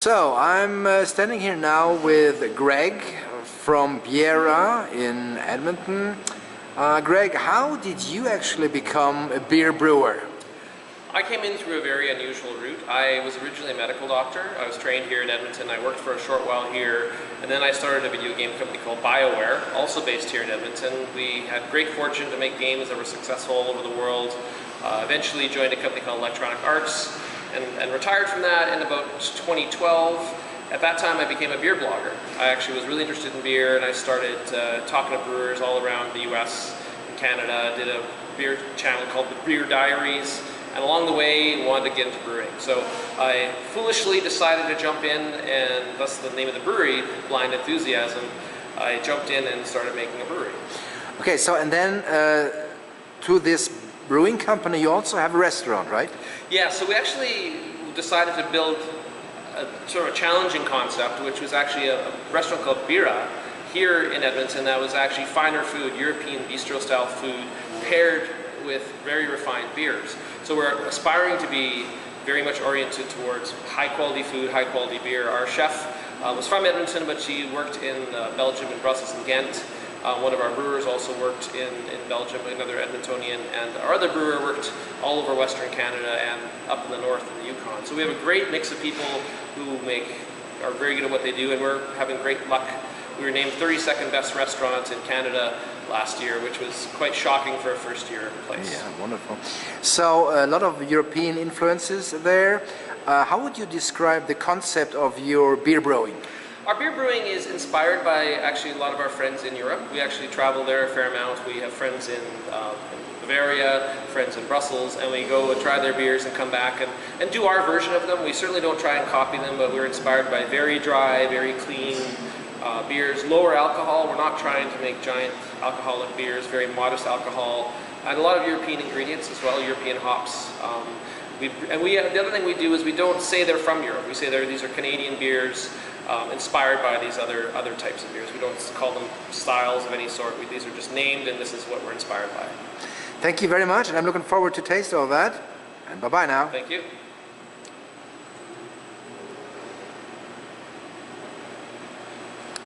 So I'm standing here now with Greg from Biera in Edmonton. Greg, how did you actually become a beer brewer? I came in through a very unusual route. I was originally a medical doctor. I was trained here in Edmonton. I worked for a short while here, and then I started a video game company called Biera, also based here in Edmonton. We had great fortune to make games that were successful all over the world. Eventually joined a company called Electronic Arts, and retired from that in about 2012. At that time I became a beer blogger. I actually was really interested in beer, and I started talking to brewers all around the US and Canada. Did a beer channel called the Beer Diaries, and along the way wanted to get into brewing. So I foolishly decided to jump in, and thus the name of the brewery, Blind Enthusiasm. I jumped in and started making a brewery. Okay, so and then to this brewing company you also have a restaurant, right? Yeah, so we actually decided to build a sort of a challenging concept, which was actually a restaurant called Biera here in Edmonton that was actually finer food, European bistro style food, paired with very refined beers. So we're aspiring to be very much oriented towards high quality food, high quality beer. Our chef was from Edmonton, but she worked in Belgium, in Brussels and Ghent. One of our brewers also worked in Belgium, another Edmontonian, and our other brewer worked all over Western Canada and up in the north in the Yukon. So we have a great mix of people who are very good at what they do, and we're having great luck. We were named 32nd best restaurant in Canada last year, which was quite shocking for a first year place. Yeah, wonderful. So a lot of European influences there. How would you describe the concept of your beer brewing? Our beer brewing is inspired by actually a lot of our friends in Europe. We actually travel there a fair amount. We have friends in Biera, friends in Brussels, and we go and try their beers and come back and do our version of them. We certainly don't try and copy them, but we're inspired by very dry, very clean beers, lower alcohol. We're not trying to make giant alcoholic beers, very modest alcohol, and a lot of European ingredients as well, European hops. The other thing we do is we don't say they're from Europe. We say these are Canadian beers inspired by these other types of beers. We don't call them styles of any sort. These are just named, and this is what we're inspired by. Thank you very much, and I'm looking forward to taste all that. And bye-bye now. Thank you.